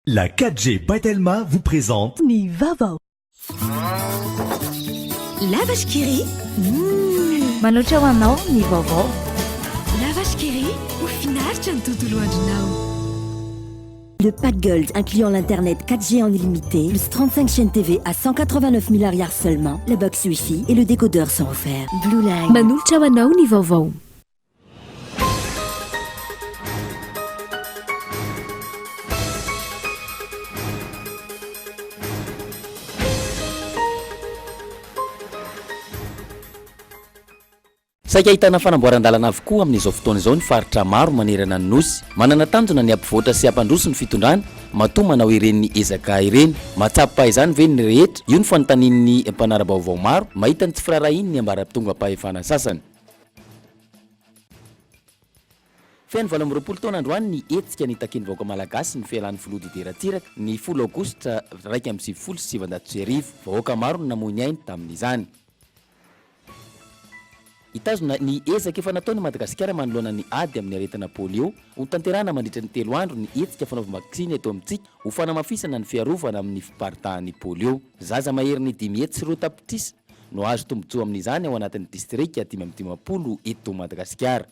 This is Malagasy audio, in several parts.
La 4G Batelma vous présente Ni Vavao. La vache qui rit. Manoatra ho anao ny vaovao. La vache qui rit. Au final, tu as un tontolo andronao. Le pack Gold incluant l'internet 4G en illimité, plus 35 chaînes TV à 189 milliards seulement, la box Wi-Fi et le décodeur sont offerts. Blue Line. Manolotra ho anao ny vaovao. Saika ahitana fanamboaran-dalana avokoa amin'izao fotoana izao ny faritra maro manerana ny nosy. Manana tanjona ny ampivoatra sy ampandroso ny fitondrana, matoa manao ireny ezaka ireny. Matsapa izany ve ny rehetra? Io ny fanontanian'ny mpanara-baovao maro, mahita ny tsy firarahiny ny ambara-pitongam-pahefana sasany. Feno 20 taona androany ny hetsika ny takiany-vahoaka malagasy ny fialan'ny filoha dideratsiraka ny 10 aogositra 2017. Vahoaka maro no namoy ny ainy tamin'izany. Itazona ny ezaka efa nataony Madagasikara manoloana ny ady amin'ny aretina polio, ho tanterahana mandritra ny 3 andro ny hetsika fanaova-vaksiny eto amintsika ho fanamafisana ny fiarovana amin'ny fiparitahan'ny polio. Zaza mahery ny 5 hetsy sy 2 tapitrisa no azo tombotsoa amin'izany ao anatin'ny distrika 550 eto Madagasikara.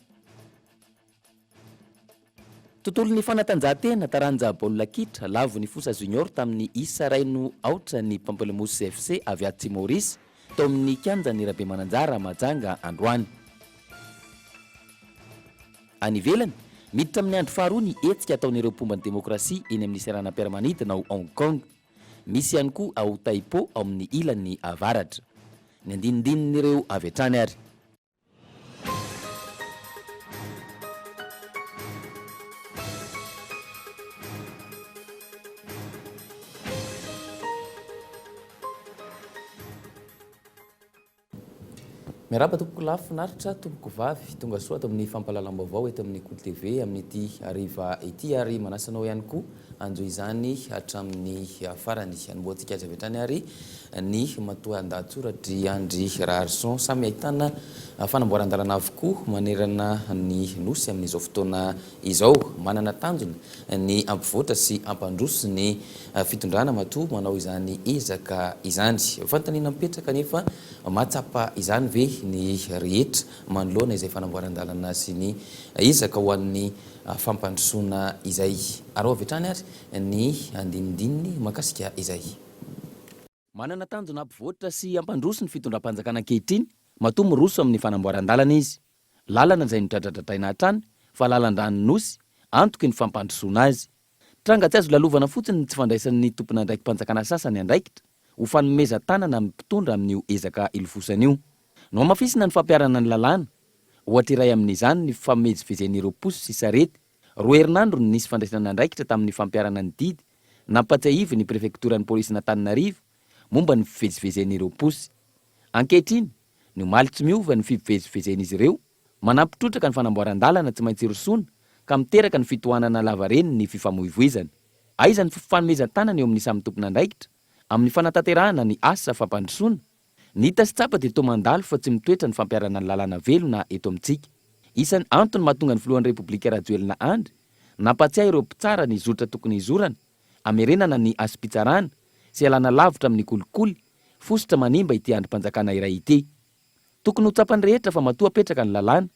Tontolo ny fanatanjahantena taranja baolina kitra lavo ny Fosa Junior tamin'ny isa ray no aotra ny Pamplemousse FC avy aty Maurice tao amin'ny kianja ny Rabe Mananjara Majanga androany. Any ivelany, miditra amin'ny andro faharoa ny hetsika ataon'ireo mpomban'ny demokrasia eny amin'ny seranam-piaramanidina ao Hong Kong. Misy ihany koa ao Taipo ao amin'ny ilan'ny avaratra. Ny andinindin'ireo avy hatrany ary. Miaraba tompoko lafinaritra, tompoko vavy, tonga soa ato amin'ny fampahalalam-baovao eto amin'ny Koty TV amin'ity hariva ity ary manasanao ihany koa anjo izany hatramin'ny farany anomboantsika azy avy hatrany ary ny matoa an-dahatsoratry Andry Raharson samy ahitana fanamboaran-dalana avokoa manerana ny nosy amin'izao fotoana izao. Manana tanjona ny ampivoatra sy ampandroso ny fitondrana matoa manao izany ezaka izany. Fanontaniana mipetraka nefa matsapa izany ve ny rehetra manoloana izay fanamboaran-dalana sy ny ezaka ho an'ny fampandrosoana izay. Ary avy hatrany ary ny andinindininy makasika izay. Manana tanjona ampivoatra sy ampandroso ny fitondram-panjakana ankehitriny, matoa miroso amin'ny fanamboaran-dalana izy. Lalana izay nidradradratraina hatrany fa lalan-drano nosy antoky ny fampandrosoana azy. Tranga tsy azo lalovana fotsiny ny tsy fandraisan'ny tompona ndraiky mpanjakana sasany andraikitra ho fanomeza tanana amin'ny mpitondra amin'io ezaka ilofosana io. No amafisina ny fampiarana ny lalàna, ohatra iray amin'izany ny famezivezen'ireo posy sy sarety. 2 herinandro ny nisy fandraisana andraikitra tamin'ny fampiarana ny didy, nampatsiahivy ny prefektoran'ny polisy-n'Antananarivo momba ny fivezivezen'ireo posy. Ankehitriny, no malitsy miova ny fivezivezen'izy ireo, manampitrotraka ny fanamboaran-dalana tsy maintsy rosoana ka miteraka ny fitohanana lavareny ny fifamoivoizana. Aiza ny fanomezan-tanana eo amin'ny samy tompona andraikitra amin'ny fanatanterahana ny asa fampandrosoana. Ny hita sy tsapa dia toa mandalo fa tsy mitoetra ny fampiarana ny lalàna velona eto amintsika. Isan'ny antony mahatonga ny filohan'ny Repoblika Rajoelina Andry nampatsiahy ireo mpitsara ny zotra tokony izorana, amerenana ny asym-pitsarana sy alana lavitra amin'ny kolikoly fosotra manimba ity androm-panjakana iray ity. Tokony ho tsapany rehetra fa matoa apetraka ny lalàna,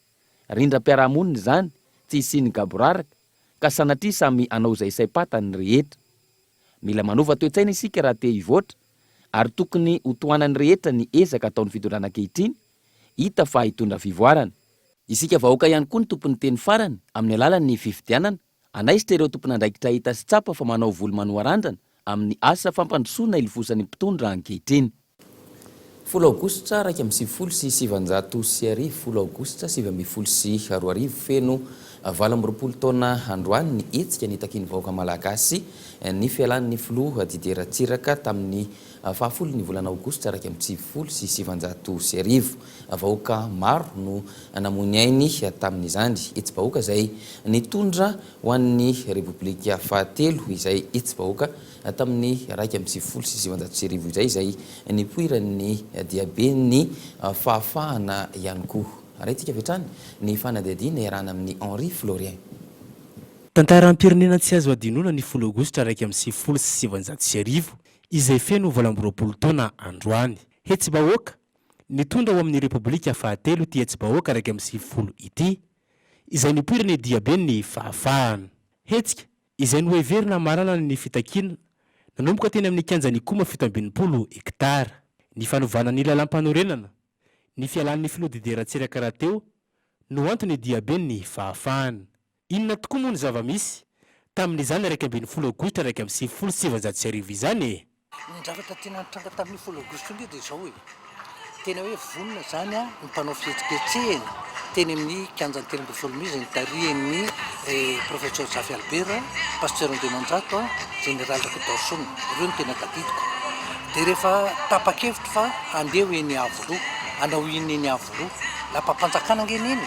rindram-piarahamonina izany tsy hisiny gaboraraka ka sanatria samy anao izay saim-patany rehetra. Mila manova toe-tsaina isika raha te hivoatra ary tokony ho tohanany rehetra ny ezaka ataon'ny fitondrana ankehitriny hita fa hitondra fivoarana. Isika vahoaka ihany koa ny tompony teny farany amin'ny alalan'ny fifidianana, anaisitra ireo tompona andraikitra hita sy tsapa fa manao volo manoarandrana amin'ny asa fampandrosoana ilofosany mpitondra ankehitriny. 10 aogositra 2017 10 aogositra 2012 feno 20 taona androany ny hetsika ny takiany-vahoaka malagasy ny fialan'ny filoha dideratsiraka tamin'ny 10 volana aogositra 2017. Vahoaka maro no namoy ny ainy tamin'izany. Hetsy-bahoaka izay nitondra ho an'ny Repoblika fahatelo izay hetsy-bahoaka tamin'ny 2017 izay nipoiran'ny diaben'ny fahafahana ihany koa. Arahintsika avy hatrany ny fanadihadiana iarahana amin'ny Henri Florien. Tantaram-pirenena tsy azo adinoana ny 10 Aogositra 1970 izay feno voalamboropolo taona androany. Hetsy-bahoaka nitondra ao amin'ny Repoblika fahatelo ity hetsy-bahoaka 20 ity izay nipoirany diabe ny fahafahana. Hetsika izay noheverina marana ny fitakina nanomboka teny amin'ny kianjany Koma 720 hektara. Ny fanovana ny lalam-panorenana ny fialan'ny filodideratsiraka rahateo no antony diabe ny fahafahana. Inona tokoa moa ny zava-misy tamin'izany 20 Aogositra 1970 izany e? Ny zavatra tena nitranga tamin'ny 10 Aogositra io dia izao hoe tena hoe vonona zany a ny mpanao fihetsiketsehany teny amin'ny kianjan'ny Terim-Bofolo izy nitarihan'ny professeur Zafy Albert, pasteur Andemanjato, général Kotarsson, ireo ny tena tadidiko. Dia rehefa tapa-kevitra fa andeha eny Avoloa, hanao iny eny Avoloa, lapam-panjakana angeny eny,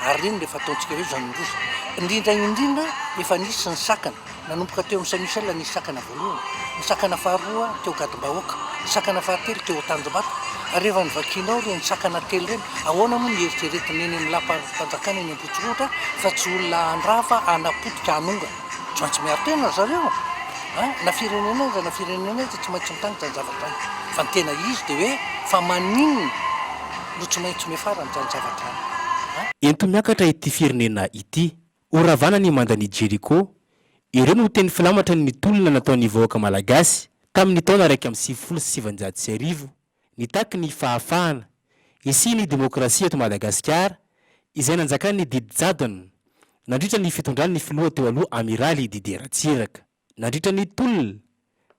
ary reny rehefa ataontsika hoe zany ndrosa. Indrindra efa nisy ny sakana, nanomboka teo amin'ny Saint-Michel nisy sakana voalohany, ny sakana faharoa teo Gadimbahoaka, ny sakana fahatelo teo Tanjombato, ary rehefa nivakinao reny sakana telo reny, ahoana moa ny eritreretina eny amin'ny lapam-panjakana eny Ambohitsy fa tsy olona andrava anapotika anonga. Tsy maintsy miaro tena zareo. Na firenena iza na firenena iza tsy maintsy mitany zany zavatra any. Fa ny tena izy dia hoe fa maninona no tsy maintsy miafara ny zany zavatra any. Ento miakatra ity firenena ity. Oravana ny mandany Jeriko, ireo no teny filamatra ny tolona nataon'ny vahoaka malagasy tamin'ny taona 1970 nitaky ny fahafahana isi ny demokrasia eto Madagasikara izay nanjakany Didy Jadona nandritra ny fitondrany filoha teo aloha Amiraly Didier Ratsiraka. Nandritra ny tolona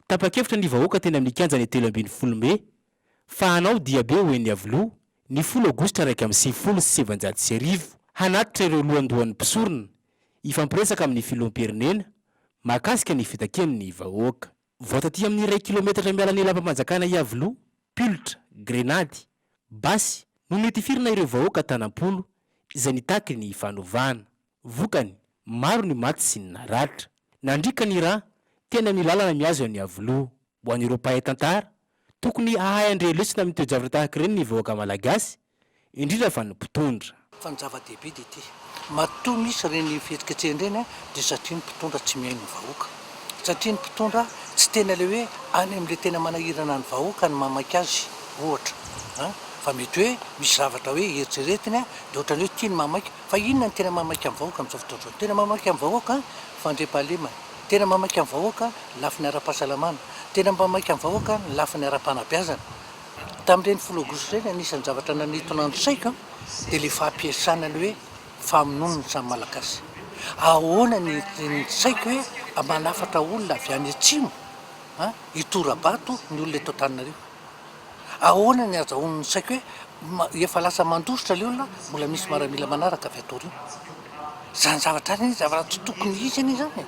tapa-kevitra ny vahoaka teny amin'ny kianjany 13 Mey fa hanao diabe ho eny Avoloa ny 10 Aogositra 1970 hanatitra ireo lohandohan'ny mpisorona ifampiresaka amin'ny filoham-pirenena mahakasika ny fitakian'ny vahoaka. Voataty amin'ny 1 kilometatra mialan'ny lapam-panjakana i Avoloa, Pilitra, Grenady, Basy no nitifirina ireo vahoaka Tanampolo izay nitaky ny fanovana. Vokany maro ny maty sy ny naratra. Nandrika ny raha tena milalana miazo any Avoloa. Ho an'ireo mpahay tantara tokony ahay andre lesona amin'ny toe-javatra tahaka ireny ny vahoaka malagasy indrindra fa ny mpitondra. Fa ny zava-dehibe dia ity matoa misy reny fihetsiketsehany reny dia satria ny mpitondra tsy mihaino ny vahoaka, satria ny mpitondra tsy tena le hoe any amin'ilay tena manahirana ny vahoaka ny mamaky azy ohatra. Fa mety hoe misy zavatra hoe eritreretiny dia ohatrany hoe tia ny mamaky, fa inona ny tena mamaky amin'ny vahoaka amin'izao fotoana izao? Tena mamaky amin'ny vahoaka fandriam-pahalemana, tena mamaky amin'ny vahoaka lafin'ny ara-pahasalamana, tena mamaky amin'ny vahoaka lafin'ny ara-panabeazana. Tamin'ireny 10 Aogositra ireny anisan'ny zavatra nanintona ny saiko dia le fampiasana ny hoe famonoana ny samy malagasy. Ahoana ny saiko hoe manafatra olona avy any atsimo hitorabato ny olona eto Antananarivo. Ahoana ny azahoany ny saiko hoe efa lasa mandositra le olona mbola misy maramila manaraka avy ato reo. Zany zavatra any zavatra tsy tokony izy any zany.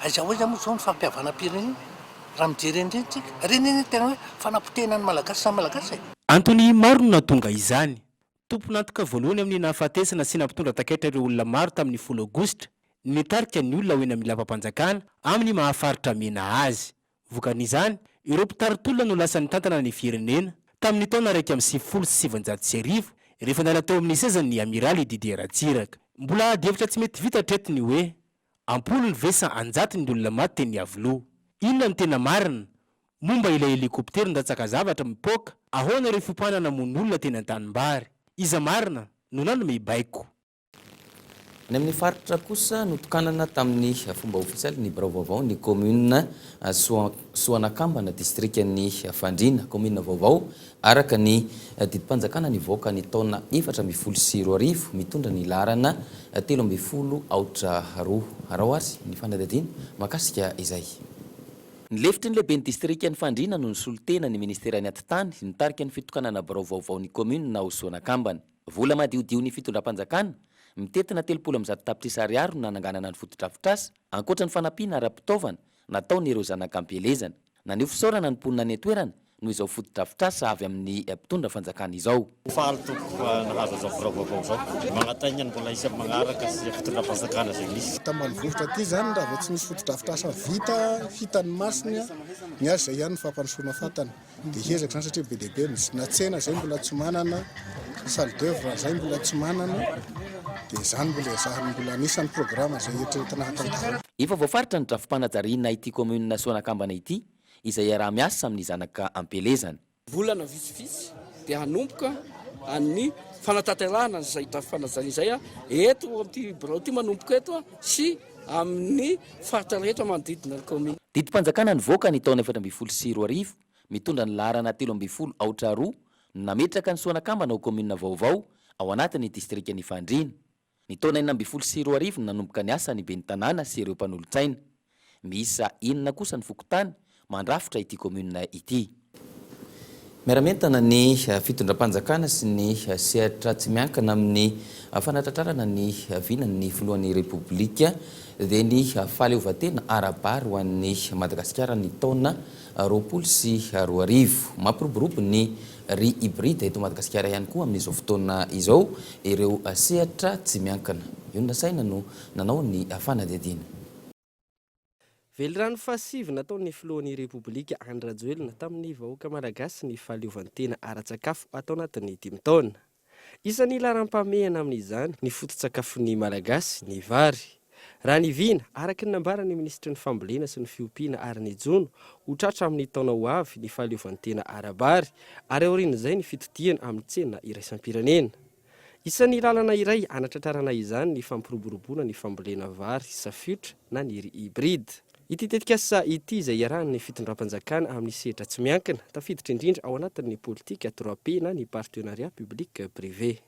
Aiza ho aiza moa zao ny fampiavana-pirenena raha mijery enireny tsika. Reny tena hoe fanapotehana ny malagasy samy malagasy. Antony maro no natonga izany. Tomponantoka voalohany amin'ny nahafatesana sy nampitondra takaitra ireo olona maro tamin'ny 10 Aogositra nitarika ny olona ho eny amin'ny lapam-panjakana amin'ny mahafaritra mena azy. Vokan'izany ireo mpitaritolona no lasa nitantana ny firenena tamin'ny taona 1970 rehefa nala teo amin'ny sezan'ny Amiraly Didier Ratsiraka. Mbola devitra tsy mety vita tretiny hoe ampolo ny vesa anjatiny ny olona maty teny Avoloa. Inona ny tena marina momba ilay helikoptera ndatsaka zavatra mipoaka ahoana ireo fompanana mon'olona teny an-tanimbary. Iza marina no nanome baiko. Ny amin'ny faritra kosa notokanana tamin'ny fomba ofisialy ny birao vaovao ny commune Soanakambana district-ny Fandrina commune vaovao araka ny didimpanjakana ny voaka ny taona 2024 mitondra ny larana 13 araoary ny fanadadina makasika izay. Ny lefitry ny lehibe ny district-ny Fandrina no nisolitena ny ministerany atitany nitarika ny fitokanana birao vaovao ny commune na Soanakambana. Vola madiodio ny fitondram-panjakana mitetina 30 tapitrisa ariary no nananganana ny fotodrafitrasa ankoatra ny fanampiana ara-pitaovana nataon'ireo zanak'ampelezana. Naneho fisaorana ny mponina ny toerana noho izao fotodrafitrasa avy amin'ny mpitondra fanjakana izao. Faly toko nahazo zao birao zao magnataigna mbola isa magnaraka sy fitondram-panjakana zay misy. Tamanivohitra aty zany raha vao tsy misy fotodrafitrasa vita hitany masina ny azy zay ihany ny fampanosoana fatana dia hiezaka zany satria be dehibe misy na tsena zay mbola tsy manana salle d'œuvre zay mbola tsy manana dia izany mbola mbola anisan'ny programa izay eritreretina hatao. Efa voafaritra ny drafim-panajariana ity commune Soanakambana ity izay iaraha-miasa amin'ny zanaka ampelezana. Volana vitsivitsy dia hanomboka amin'ny fanatanterahana izay drafim-panajariana izay eto amin'ity birao ity manomboka eto sy amin'ny faritra rehetra manodidina ny commune. Didim-panjakana nivoaka ny taona 2024 mitondra ny laharana 322 nametraka ny Soanakambana ho commune vaovao ao anatin'ny distrika ny Fandriana. Ny taona 2024 nanomboka ny asa ny ben'ny tanàna sy ireo mpanolontsaina. Miisa 9 kosa ny fokotany mandrafitra ity commune ity. Miaramentana ny fitondram-panjakana sy ny sehatra tsy miankina amin'ny fanatratrarana ny vinan'ny filohan'ny repoblika dia ny fahaleovantena arabary ho an'ny Madagasikara ny taona 2024. Mampiroborobo ny ry hybride eto Madagasikara ihany koa amin'izao fotoana izao ireo sehatra tsy miankina. Iona saina no nanao ny fanadihadiana. Velirano fasivy nataon'ny filohan'ny repoblika Andry Rajoelina tamin'ny vahoaka malagasy ny fahaleovantena ara-tsakafo atao anatin'ny 5 taona. Isan'ny laharam-pahamehana amin'izany ny foto-tsakafon'ny malagasy ny vary. Raha ny vina, araka ny nambaran'ny ministry ny fambolena sy ny fiompiana ary ny jono, ho tratra amin'ny taona ho avy ny fahaleovantena arabary ary aorian'izay ny fitodiana amin'ny tsena iraisam-pirenena. Isan'ny lalana iray anatratrarana izany ny fampiroboroboana ny fambolena vary safiotra na ny hybride. Ity tetikasa ity izay iarahan'ny fitondram-panjakana amin'ny sehatra tsy miankina tafiditra indrindra ao anatin'ny politika 3P na ny partenariat public privé.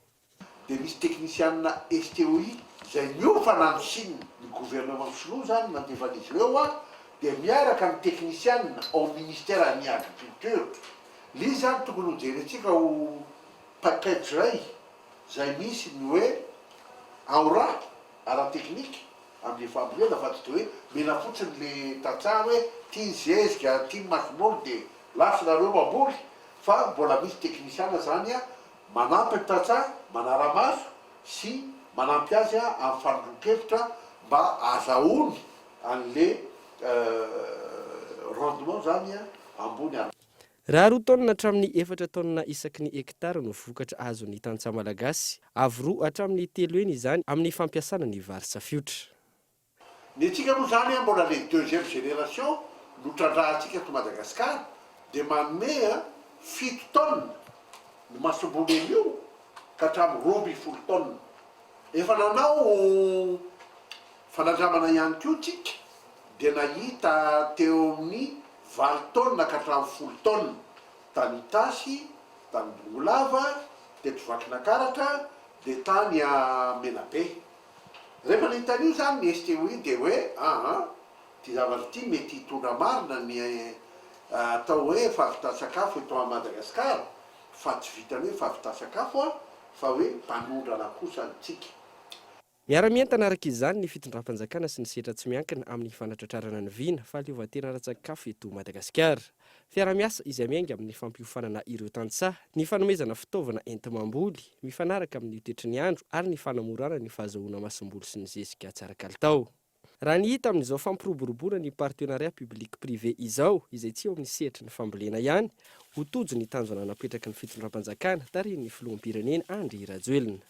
Dia misy teknisianina STOI izay miofana amin'ny sinina ny gouvernement filoha zany mandevan'izy ireo dia miaraka amin'ny teknisianina ao ministère ny agriculture. Li zany tokony ho jerentsika ho package iray izay misy ny hoe aura ara-teknika amin'ny fambolena fa tsy hoe mena fotsiny le tantsaha hoe tia zezika tia makimoly dia lafinareo mamboly fa mbola misy teknisiana zany manampy ny tantsaha manara-maso sy manampy azy amin'ny fanondro-kevitra mba azahoany an'le rendement zany ambony ara. Raha 2 taonina hatramin'ny 4 taonina isaky ny hektara no vokatra azon'ny tantsaha malagasy, avy 2 hatramin'ny 3 eny izany amin'ny fampiasana ny vary safiotra. Ny antsika moa zany mbola le 2e génération no trandrahantsika to Madagasikara dia manome 7 taonina ny masomboleny io ka hatramin'ny 12 taonina. Efa nanao fanandramana ihany koa tsika dia nahita teo amin'ny 20 taonina ka hatramin'ny 10 taonina tany Tasy, tany Bongolava, teto Vakinakaratra dia tany Menabe. Rehefa nahitan'io zany ny STOI dia hoe ty zavatra ity mety hitondra marina ny atao hoe fahavita-sakafo eto a Madagasikara fa tsy vitany hoe fahavita-sakafo fa hoe mpanondrana kosa antsika. Miara-mientana araka izany ny fitondram-panjakana sy ny sehatra tsy miankina amin'ny fanatratrarana ny vina fahaleovantena ara-tsakafo eto Madagasikara. Fiara-miasa izay miainga amin'ny fampiofanana ireo tantsaha, ny fanomezana fitaovana enti-mamboly, mifanaraka amin'ny toetrany ny andro ary ny fanamorana ny fahazoana masom-boly sy ny zezika tsara kalitao. Raha ny hita amin'izao fampiroboroboana ny partenariat public privé izao, izay tsy eo amin'ny sehatra ny fambolena ihany, ho tojo ny tanjona napetraka ny fitondram-panjakana tarihin'ny filoham-pirenena Andry Rajoelina.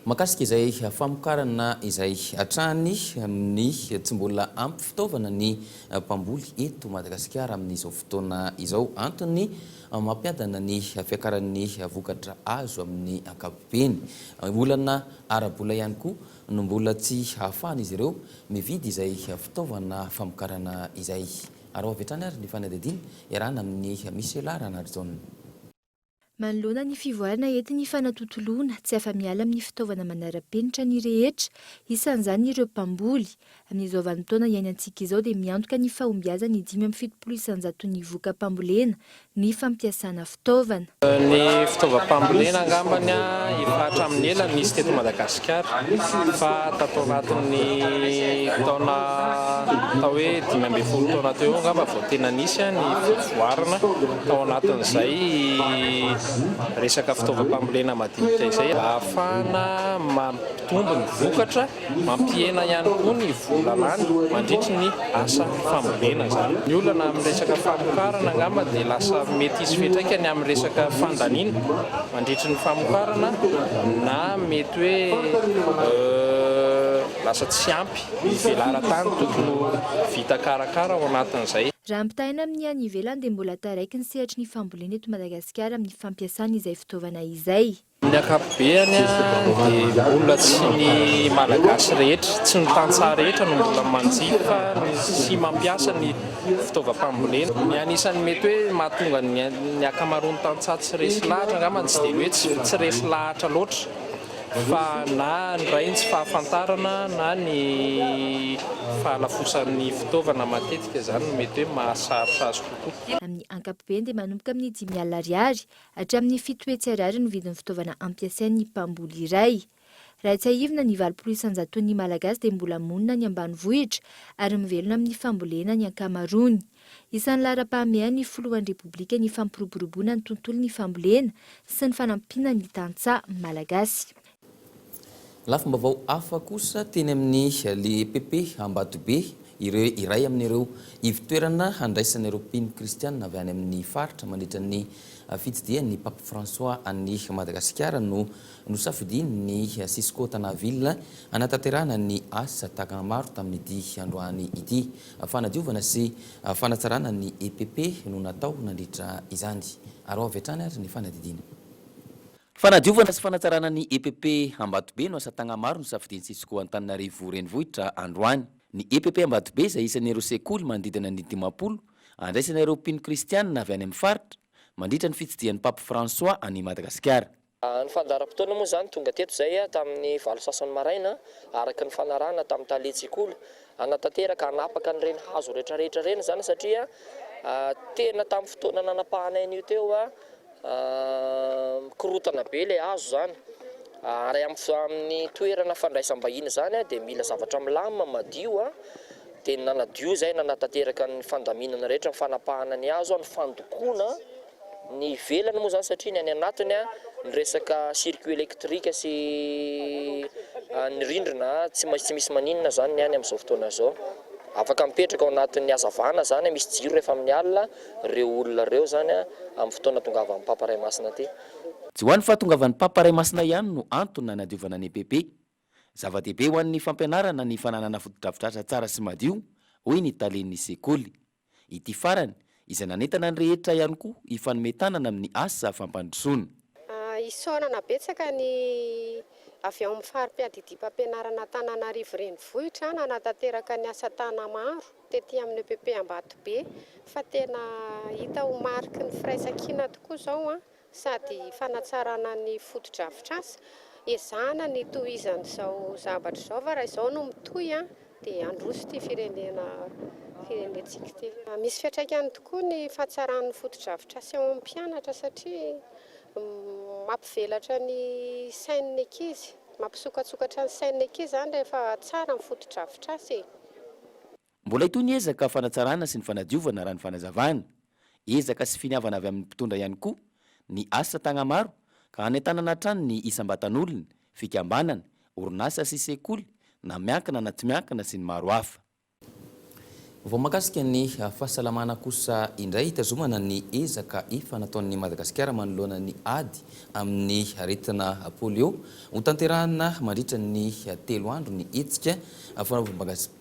Makasika izay famokarana izay hatrany amin'ny tsy mbola ampy fitaovana ny mpamboly eto Madagasikara amin'izao fotoana izao, antony mampiadana ny fiakaran'ny vokatra azo amin'ny ankapobeny. Olana arabola ihany koa no mbola tsy hahafahan'izy ireo mividy izay fitaovana famokarana izay. Ary avy hatrany ary ny fanadihadiana iarahana amin'ny Michela Ranardzon. Manoloana ny fivoarana entin'ny fanatontoloana tsy afa-miala amin'ny fitaovana manara-penitra ny rehetra, isan'izany ireo mpamboly. Amin'izao vanim-potoana iainantsika izao dia miantoka ny fahombiazana 570 isanjato ny voka-pambolena ny fampiasana fitaovana. Ny fitaovam-pambolena angambany efa hatramin'ny ela nisy teto Madagasikara fa tato anatin'ny taona tao hoe 15 taona teo ngamba vao tena nisy ny voarina tao anatin'izay resaka fitaovam-pambolena madinika izay ahafahana mampitombo ny vokatra mampiena ihany koa ny volalany mandritry ny asa fambolena zany. Ny olana amin'ny resaka famokarana ngamba dia lasa mety izy fetraikany amin'ny resaka fandaniana mandritry ny famokarana na mety hoe lasa tsy ampy ny velara-tany tokony vita karakara ao anatin'izay. Raha ampitahaina amin'ny any ivelany dia mbola taraiky ny sehatry ny fambolena eto Madagasikara amin'ny fampiasana izay fitaovana izay. Ny ankapobeny dia olona tsy ny malagasy rehetra, tsy ny tantsaha rehetra no mbola manjifa sy mampiasa ny fitaovam-pambolena. Ny anisan'ny mety hoe mahatonga ny ankamaroan'ny tantsaha tsy resy lahatra angamba tsy dia hoe tsy resy lahatra loatra. Fa na ny ray tsy fahafantarana na ny fahalafosan'ny fitaovana matetika zany mety hoe mahasarotra azy kokoa. Amin'ny ankapobeny dia manomboka amin'ny 5,000 ariary hatramin'ny 7 hetsy ariary ny vidin'ny fitaovana ampiasain'ny mpamboly iray. Raha tsy ahivina ny 700,000 ny malagasy dia mbola monina ny ambanivohitra ary mivelona amin'ny fambolena ny ankamaroany. Isan'ny lara-pahamehan'ny filohan'ny repoblika ny fampiroboroboana ny tontolon'ny fambolena sy ny fanampiana ny tantsaha malagasy. Lafim-baovao hafa kosa teny amin'ny LPP Ambatobe iray amin'ireo ivitoerana handraisan'ireo mpino kristianina avy any amin'ny faritra mandritra ny fitsidihan'ny Pape François any Madagasikara no nosafidiny ny Cisco Tanaville anatanterahana ny asa takanamaro tamin'ity androany ity. Fanadiovana sy fanatsarana ny EPP no natao nandritra izany. Ary avy hatrany ary ny fanadidina. Fanadiovana sy fanatsarana ny EPP Ambatobe no asa tagnamaro no safidiny Cisco Antananarivo renivohitra androany. Ny EPP Ambatobe izay isan'ireo sekoly manodidina ny 50 andraisan'ireo mpino kristianina avy any amin'ny faritra mandritra ny fitsidihan'ny Pape François any Madagasikara. Ny fandaharam-potoana moa zany tonga teto zay tamin'ny 7 sasany maraina araka ny fanarahana tamin'ny taletsikolo anatanteraka hanapaka n'ireny hazo rehetrarehetra reny zany satria tena tamin'ny fotoana nanapahana io teo korotana be ilay hazo zany. Ary amin'ny toerana fandraisam-bahiny zany dia mila zavatra milamina madio dia nanadio zay nanatanteraka ny fandaminana rehetra ny fanapahana ny hazo ny fandokoana ny ivelany moa zany satria ny any anatiny ny resaka circuit électrique sy ny rindrina tsy misy maninona zany ny any amin'izao fotoana izao. Afaka mipetraka ao anatin'ny hazavana zany misy jiro rehefa amin'ny alina reo olona reo zany amin'ny fotoana tongavan'ny Papa Raimasina ty. Tsy ho an'ny fahatongavan'ny Papa Raimasina ihany no antony nanadiovana ny EPP. Zava-dehibe ho an'ny fampianarana ny fananana fotodrafitrasa tsara sy madio hoy ny talen'ny sekoly. Ity farany izay nanentana ny rehetra ihany koa ifanometanana amin'ny asa fampandrosoana. Isaonana betsaka ny avy ao amin'ny farim-piadidim-pampianarana Antananarivo renivohitra nanatanteraka ny asa tana maro tetỳ amin'ny EPP Ambatobe fa tena hita ho mariky ny firaisan-kina tokoa zao sady fanatsarana ny fotodrafitrasa ezahana ny tohizan'izao zavatra izao fa raha izao no mitohy dia androso ty firenentsika ty. Misy fiantraikany tokoa ny fahatsarany fotodrafitrasa eo amin'ny mpianatra satria mampivelatra ny sain'ny ankizy, mampisokatsokatra ny sain'ny ankizy zany rehefa tsara ny fotodrafitrasa. Mbola itoy ny ezaka fanatsarana sy ny fanadiovana raha ny fanazavana. Ezaka sy finiavana avy amin'ny mpitondra ihany koa ny asa tagnamaro ka hanentanana hatrany ny isam-batan'olona, fikambanana, orinasa sy sekoly na miankina na tsy miankina sy ny maro hafa. Vao mahakasika ny fahasalamana kosa indray tazomana ny ezaka efa nataon'ny Madagasikara manoloana ny ady amin'ny aretina polio ho tanterahana mandritra ny 3 andro ny hetsika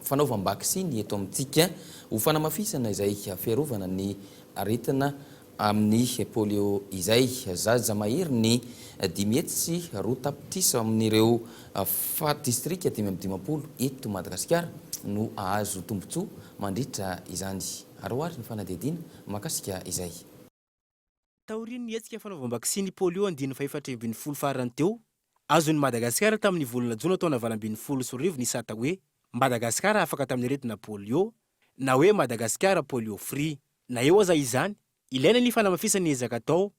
fanaovam-bakisiny eto amintsika ho fanamafisana izay fiarovana ny aretina amin'ny polio izay zaza mahery ny 5 hetsy sy 2 tapitrisa amin'ireo distrika 550 eto Madagasikara no ahazo tombotsoa mandritra izany. Aroary ny fanadidina makasika izay. Taoriny ny hetsika fanaovam-bakisiny polio 770 farany teo azon'ny Madagasikara tamin'ny volana jona taona 2020 ny sata hoe Madagasikara afaka tamin'ny aretina polio na hoe Madagasikara polio free. Na eo aza izany ilaina ny fanamafisany ezaka atao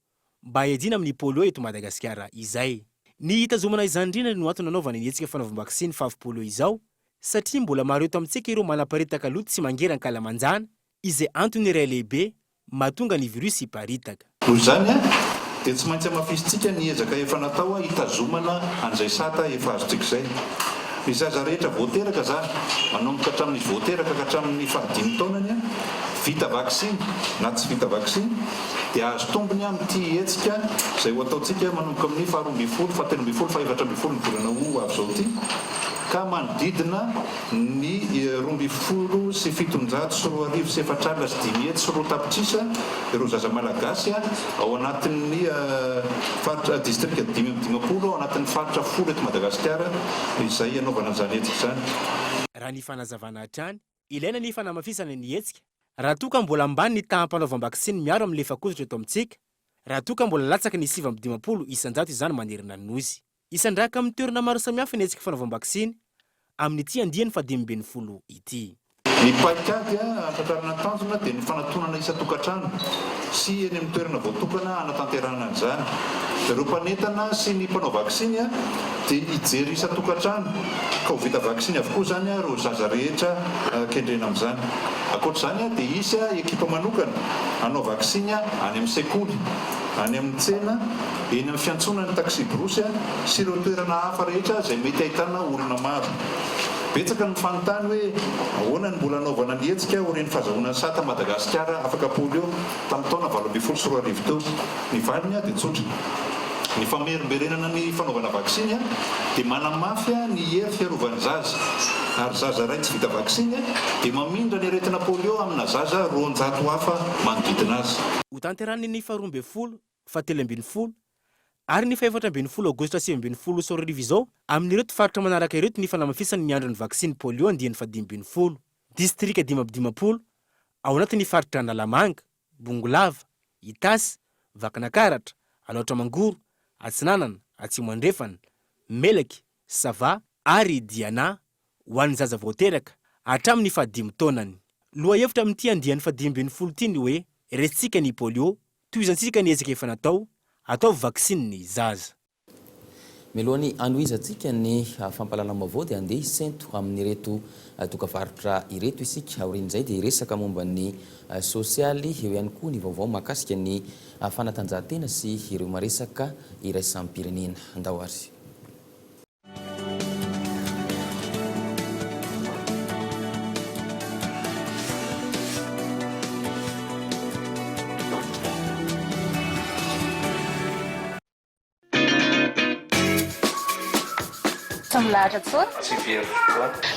mba hiadina amin'ny polio eto Madagasikara izay. Ny hitazomana izany indrindra no antony nanaovana ny hetsika fanaovam-bakisiny favi polio izao satria mbola maro eto amintsika ireo manaparitaka loto tsy mangerana kalamanjana izay antony iray lehibe mahatonga ny virus hiparitaka. Noho izany dia tsy maintsy amafisitsika ny ezaka efa natao hitazomana an'izay sata efa azontsika izay. Ny zaza rehetra voateraka zany manomboka hatramin'ny voateraka ka hatramin'ny 5 taonany vita vaksiny na tsy vita vaksiny dia azo tombony amin'ity hetsika izay ho ataontsika manomboka amin'ny 12, 17, 17 ny volana avy izao ity ka manodidina ny 12 sy 700 sy 4,4 sy 5 hetsy sy 2 tapitrisa ireo zaza malagasy ao anatin'ny faritra distrika 5 ao anatin'ny faritra 10 eto Madagasikara izay anaovana an'izany hetsika zany. Raha ny fanazavana hatrany ilaina ny fanamafisana ny hetsika raha toa ka mbola ambany ny taham-panaovam-bakisiny miaro amin'ny lefakozitra eto amintsika, raha toa ka mbola latsaka ny 7,50 isan-jato izany manerina ny nosy. Isandraka amin'ny toerana maro samihafa ny hetsika fanaovam-bakisiny amin'ny ity 5,50 ity. Ny paikady antantarana tanjona dia ny fanatonana isa-tokantrano sy eny amin'ny toerana voatokana anatanterahana an'izany. Ireo mpanentana sy ny mpanao vaksiny dia hijery isa-tokantrano ka ho vita vaksiny avokoa zany ireo zaza rehetra kendrena amin'izany. Ankoatr'izany dia isy ekipa manokana hanao vaksiny any amin'ny sekoly, any amin'ny tsena, eny amin'ny fiantsonan'ny taxi brosy sy ireo toerana hafa rehetra izay mety ahitana olona maro. Betsaka ny fanontany hoe ahoana ny mbola anaovana ny hetsika ho reny fahazahoana sata Madagasikara afaka polio tamin'ny taona 20 sy 20 teo. Ny valiny dia tsotra. Ny famerimberenana ny fanaovana vaksiny dia manamafy ny hery fiarovany zaza. Ary zaza ray tsy vita vaksiny dia mamindra ny aretina polio amina zaza 200 hafa manodidina azy. Ho tanterahany ny 12, 17 ary ny 14 Aogositra 2020 sy 2020 izao amin'ireto faritra manaraka ireto ny fanamafisany ny andro ny vaksiny polio 17. Distrika 5 ao anatin'ny faritra Analamanga, Bongolava, Itasy, Vakinakaratra, Alaotra Mangoro, Atsinanana, Atsimandrefana, Melaky, Sava ary Diana ho an'ny zaza voateraka hatramin'ny 5 taonany. Loha hevitra amin'ity 17 ity ny hoe resitsika ny polio toizantsika ny ezaka efa natao atao vaksiny ny zaza. Melohany anoizantsika ny fampalalam-baovao dia andeha isento amin'ireto tokavaritra ireto isika aorian'izay dia resaka momba ny sosialy eo ihany koa ny vaovao mahakasika ny fanatanjahantena sy ireo maresaka iraisampirenena. Andao ary. Lahatra tsony tsy very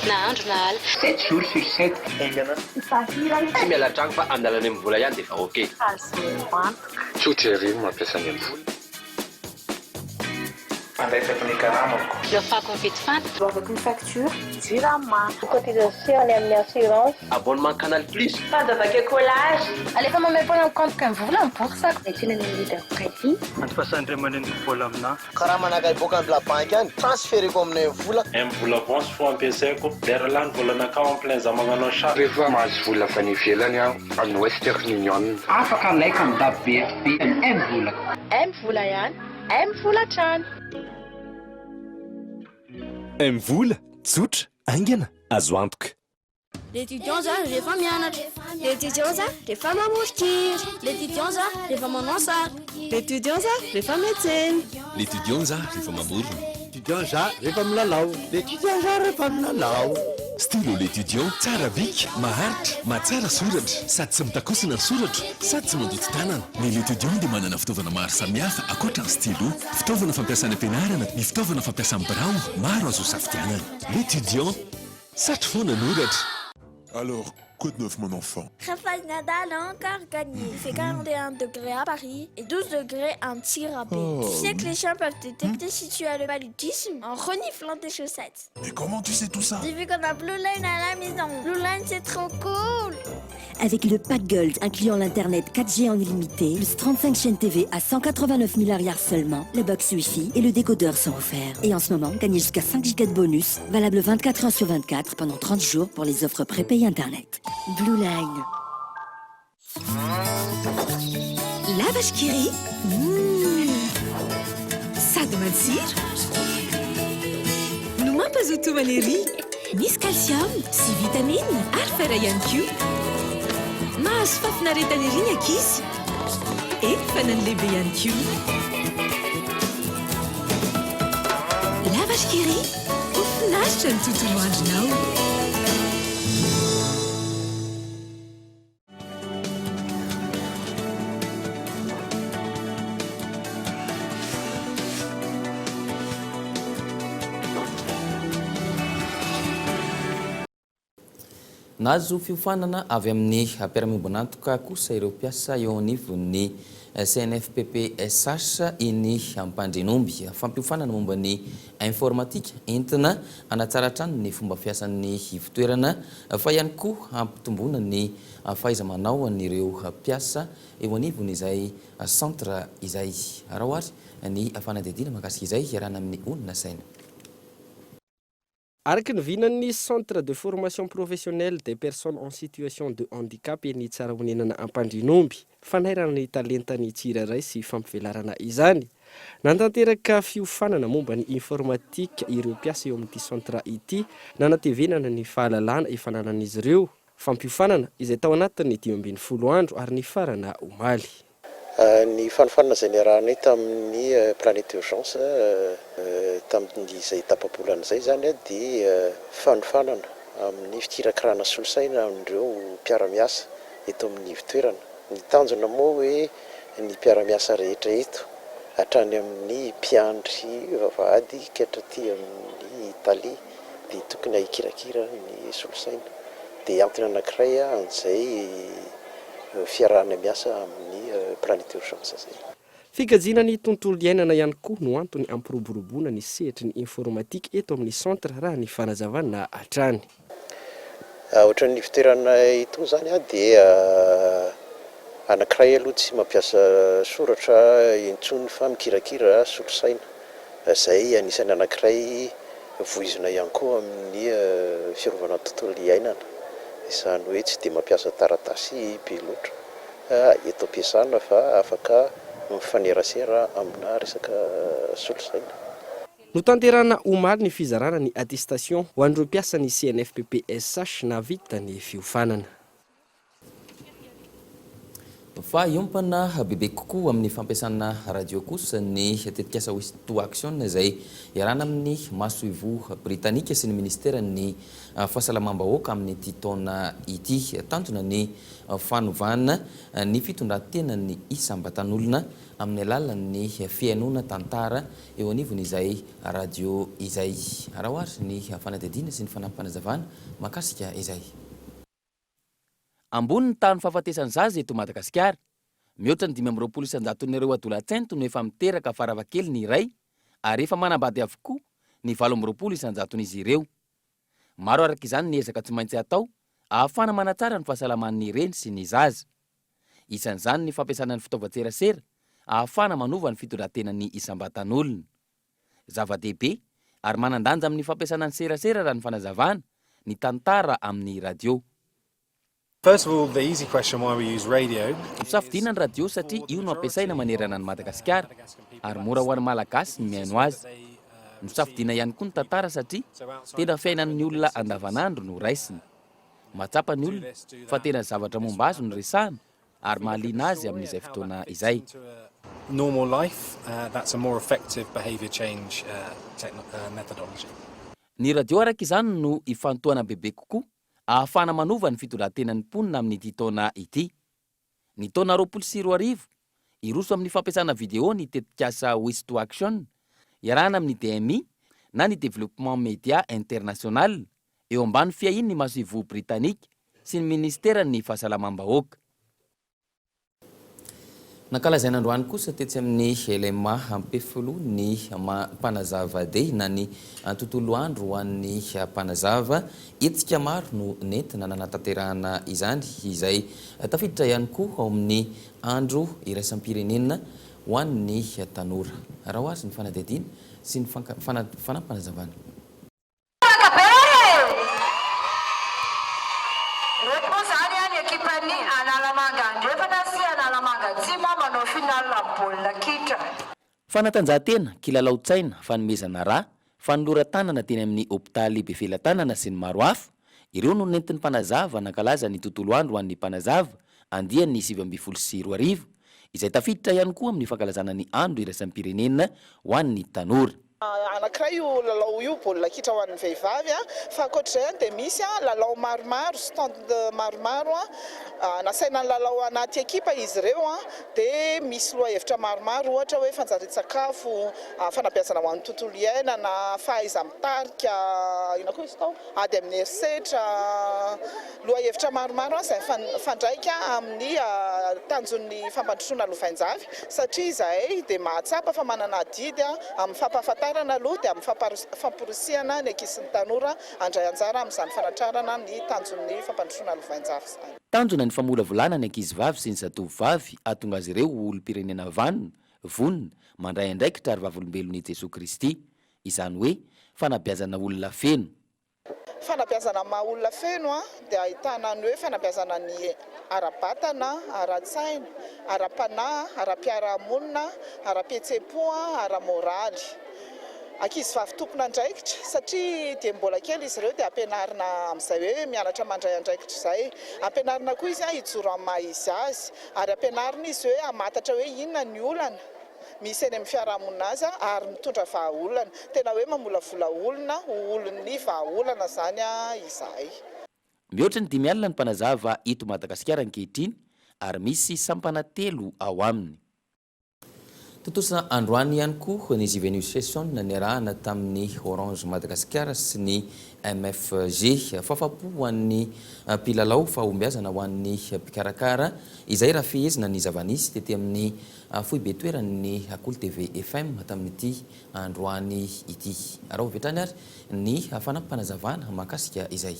nahandro na ala 7 jours sur 7 engana tsy miala tragno fa amin'ny alany amin'ny vola ihany dia efa ok tsotra ery mampiasa ny amin'ny vola andraisako ny karamako afako mividy fanta avako ny facture jirama cotisation any amin'ny assurance abonnement canal plus fady avake collage alefa mamepona amin'ny compte ka vola amin'ny borsako metsina ny leader crédit antifasandray maneniko vola amina karaha manaka iboaka amin'ny la banque any transféreko aminay vola vola avance fo ampiasaiko lera lany volanakao en plein za magnano charge rehefa mahazo vola avy any ivelany aho amin'ny Western Union afaka alaiko amin'ny DAB ny vola ihany vola trano Mvola, tsotra, aingana, azo antoka. L'étudiant zany rehefa mianatra, l'étudiant zany rehefa mamorokira, l'étudiant zany rehefa manao sary, l'étudiant zany rehefa miantsena, L'étudiant zany rehefa mamorona. L'étudiant zany rehefa milalao, l'étudiant zany rehefa milalao. Stylo l'étudiant tsara bika, maharitra, mahatsara soratra, sady tsy mitakosina ny soratra, sady tsy mandoto tanana. Ny l'étudiant dia manana fitaovana maro samihafa ankoatra ny stylo, fitaovana fampiasana ampianarana, ny fitaovana fampiasana birao, maro azo safidianana. L'étudiant, satry foana noratra. Alors, quoi de neuf mon enfant? Rafael Nadal a encore gagné. Il fait 41 degrés à Paris et 12 degrés en tir à baie. Tu sais que les chiens peuvent détecter si tu as le paludisme en reniflant tes chaussettes. Mais comment tu sais tout ça? J'ai vu qu'on a Blue Line à la maison. Blue Line, c'est trop cool. Avec le pack Gold incluant l'internet 4G en illimité, plus 35 chaînes TV à 189 000 arrières seulement, la box Wi-Fi et le décodeur sont offerts. Et en ce moment, gagnez jusqu'à 5 Go de bonus, valable 24 heures sur 24 pendant 30 jours pour les offres prépayées internet. Blue Line. La vache qui rit. Sady matsiro no mampazoto manery Misy calcium sy vitamine ary fer ihany koa. Mahazo fafinaretana ery ny ankizy. Fa na ny lehibe ihany koa. La vache qui rit, ho finaritra ny tontolo andronao. Nazo fiofanana avy amin'ny mpiara-miombonantoka kosa ireo mpiasa eo anivon'ny CNFPPSH iny Ampandrinomby. Fampiofanana momba ny informatika entina hanatsara hatrany ny fomba fiasan'ny fitoerana fa ihany koa hampitomboana ny fahaiza-manao an'ireo mpiasa eo anivon'izay centre izay. Raha ohatra ny fanadihadiana mahakasika izay iarahana amin'ny onona saina. Araka ny vinan'ny Centre de formation professionnelle des personnes en situation de handicap eny Tsaramonenana Ampandrinomby, fanairana ny talentany tsirairay sy fampivelarana izany. Nantanteraka fiofanana momba ny informatika ireo mpiasa eo amin'ity centre ity, nanatevenana ny fahalalana ifananan'izy ireo. Fampiofanana izay tao anatin'ny 12 andro ary ny farana omaly. Ny fanofanana izay niarahana tamin'ny planète urgence tamin'izay tapabolana izay zany dia fanofanana amin'ny fitiran-kirana solosaina amin'ireo mpiara-miasa eto amin'ny fitoerana. Ny tanjona moa hoe ny mpiara-miasa rehetra eto hatrany amin'ny mpiandry vavahady katraty amin'ny Italia dia tokony hikirakira ny solosaina. Dia antony anankiray an'izay fiarahana miasa amin'ny planète urgence zay. Fikajiana ny tontolo iainana ihany koa no antony ampiroboroboana ny sehatry ny informatika eto amin'ny centre raha ny fanazavana hatrany. Ohatran'ny fitoerana ito zany dia anankiray aloha tsy mampiasa soratra intsony fa mikirakira solosaina. Zay anisany anankiray voizina ihany koa amin'ny fiarovana tontolo iainana. Izany hoe tsy dia mampiasa taratasy be loatra eto ampiasana fa afaka mifanerasera amina resaka solosaina. Notanterana omaly ny fizarana ny attestation ho an'ireo mpiasa ny CNFPPSH navita ny fiofanana. Fa iompana bebe kokoa amin'ny fampiasana radio kosa ny tetikasa Wisto Action izay iarahana amin'ny masoivo Britanika sy ny ministera ny fahasalamam-bahoaka amin'ny ity taona ity. Tanjona ny fanovana ny fitondran-tena ny isam-batan'olona amin'ny alalan'ny fiainona tantara eo anivon'izay radio izay. Raha ohatra ny fanadihadiana sy ny fanampanazavana mahakasika izay. Ambony ny tany fahafatesan'ny zaza eto Madagasikara, mihoatra ny 520 ireo adolatsento no efa miteraka faravakely ny iray, ary efa manambady avokoa ny 20 ireo. Maro araka izany ny ezaka tsy maintsy atao ahafana manatsara ny fahasalaman'ny reny sy ny zaza. Isan'izany ny fampiasana ny fitaovan-tserasera ahafana manova ny fitondran-tena ny isam-batan'olona. Zava-dehibe ary manandanja amin'ny fampiasana ny serasera raha ny fanazavana ny tantara amin'ny radio. First of all, the easy question why we use radio. Safidina ny radio satria io no ampiasaina manerana ny Madagasikara ary mora ho an'ny malagasy ny miaino azy. Safidina ihany koa ny tantara satria tena fiainan'ny olona andavanandro no raisina. Matsapa ny olona fa tena zavatra momba azy no resahana ary mahaliana azy amin'izay fotoana izay. Normal life, that's a more effective behavior change methodology. Ny radio araka izany no ifantohana bebe kokoa ahafana manova ny fitondran-tenan'ny mponina amin'ny taona ity. Ny taona 2020 iroso amin'ny fampiasana video ny tetikasa Wisto Action, iarahana amin'ny DMI na ny Développement Média International eo ambany fiahiny ny masoivo Britanika sy ny ministera ny fahasalamam-bahoaka. Nakalazaina androany kosa tetsy amin'ny elema ampefolo ny mpanazava-day na ny tontolo andro ho an'ny mpanazava. Etsika maro no nentina nanatanterahana izany izay tafiditra ihany koa ao amin'ny andro iraisam-pirenena ho an'ny tanora. Raha ohazy ny fanadihadiana sy ny fanampanazavana. Fanatanjahantena, kilalao-tsaina, fanomezana rà, fanoloran-tanana teny amin'ny hôpitaly lehibe felan-tanana sy ny maro hafa, ireo no nentin'ny mpanazava nankalaza ny tontolo andro ho an'ny mpanazava andiany 724 izay tafiditra ihany koa amin'ny fankalazana ny andro iraisam-pirenena ho an'ny tanora. Anankiray io lalao io baolina kitra ho an'ny vehivavy fa ankoatr'izay dia misy lalao maromaro, stand maromaro nasaina ny lalao anaty ekipa izy ireo dia misy lohahevitra maromaro ohatra hoe fanjarian-tsakafo, fanabeazana ho an'ny tontolo iainana, fahaiza-mitarika, ina koa izy tao ady amin'ny herisetra, lohahevitra maromaro izay fandraika amin'ny tanjon'ny fampandrosoana lovain-javy satria izahay dia mahatsapa fa manana didy amin'ny fampahafantarana aloha dia amin'ny famporisiana ny ankizy ny tanora andray anjara amin'izany fanatrarana ny tanjon'ny fampandrosoana lovain-javy izany. Tanjona ny famolavolana ny ankizivavy sy ny zatovovavy ahatonga azy ireo olom-pirenena vanona, vonona, mandray andraikitra ary vavolombelon'i Jesosy Kristy, izany hoe fanabeazana olona feno. Fanabeazana maha olona feno dia ahitana ny hoe fanabeazana ny ara-batana, ara-tsaina, ara-panahy, ara-piarahamonina, ara-pihetsepo, ara-moraly. Ankizivavy tompona andraikitra satria dia mbola kely izy ireo dia ampianarina amin'izay hoe mianatra mandray andraikitra izay. Ampianarina koa izy hijoro amin'ny maha izy azy ary ampianarina izy hoe hamatatra hoe inona ny olana misy eny amin'ny fiarahamonina azy ary mitondra vahaolana. Tena hoe mamolavola olona, olon'ny vahaolana izany izahay. Mihoatra ny 5 alina ny mpanazava eto Madagasikara ankehitriny ary misy sampana 3 ao aminy. Totosa androany ihany koa ny Zivenews Session niarahana tamin'ny Orange Madagasikara sy ny MFG fafapo ho an'ny mpilalao fahombiazana ho an'ny mpikarakara izay raha fehezina ny zavanisy tety amin'ny foibe toeran'ny Akolo TV FM tamin'ity androany ity. Raha hovetrany ary ny fanampanazavana mahakasika izay.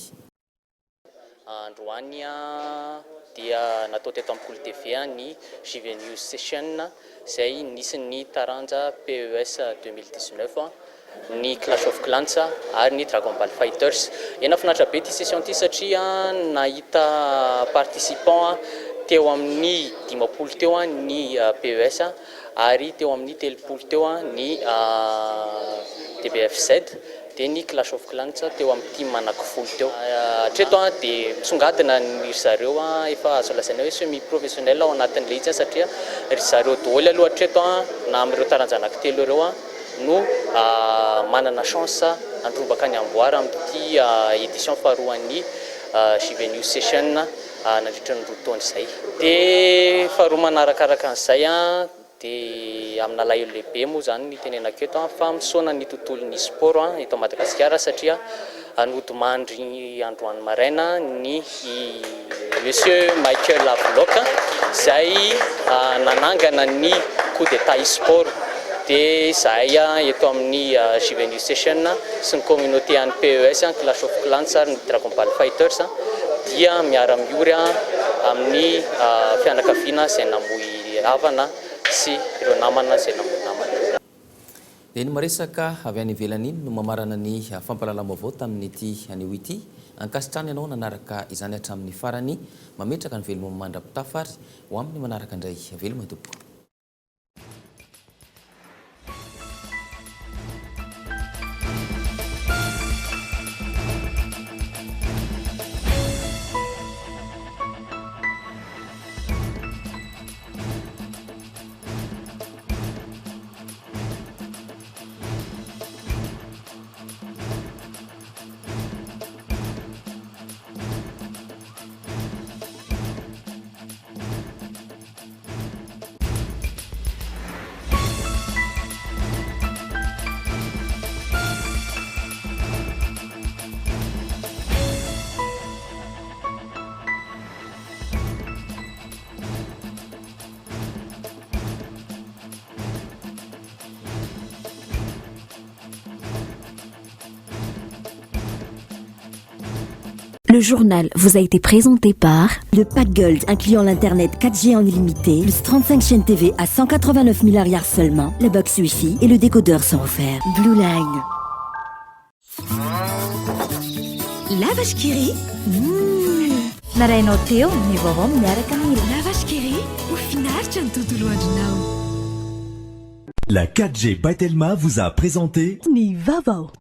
Androany dia natao teto amin'ny Akolo TV ny Zivenews Session izay nisy ny taranja PES 2019 ny Clash of Clans ary ny Dragon Ball Fighters. Ena finaritra be ity session ity satria nahita participant teo amin'ny 50 teo ny PES ary teo amin'ny 30 teo ny DBFZ dia ny Clash of Clans teo amin'ny team anankifolo teo. Hatreto dia misongadina ny zareo efa azo lazaina hoe semi-professionnel ao anatin'ilay izy satria ry zareo daholo aloha hatreto na amin'ireo taranja anankitelo ireo no manana chance androbaka ny amboara amin'ity édition faharoan'ny Zivenews Session nandritra ny roa taona izay. Dia faharoa manarakaraka an'izay dia amina lahelo lehibe moa zany ny tenenako eto fa misaona ny tontolon'ny sport eto Madagasikara satria nodimandry androany maraina ny monsieur Michael Lavelock izay nanangana ny coup d'état sport. Dia izahay eto amin'ny Zivenews Session sy ny communauté an'ny PES Clash of Clans ary ny Dragon Ball Fighters dia miara-miory amin'ny fianakaviana izay namoy havana sy ireo namana izay namoy namana. Dia ny maresaka avy any ivelany iny no mamarana ny fampalalam-baovao tamin'ity anio ity. Ankasitrany ianao nanaraka izany hatramin'ny farany mametraka ny veloma mandra-pitafa ary ho amin'ny manaraka indray veloma tompoko. Le journal vous a été présenté par le pack Gold incluant l'internet 4G en illimité, plus 35 chaînes TV à 189 000 arrières seulement, la box Wi-Fi et le décodeur sont offerts. Blue Line. La vache qui rit. Narainao teo ny vaovao miaraka amin'ny La vache qui rit mahafinaritra ny tontolo andronao. La 4G by Telma vous a présenté Ny vaovao.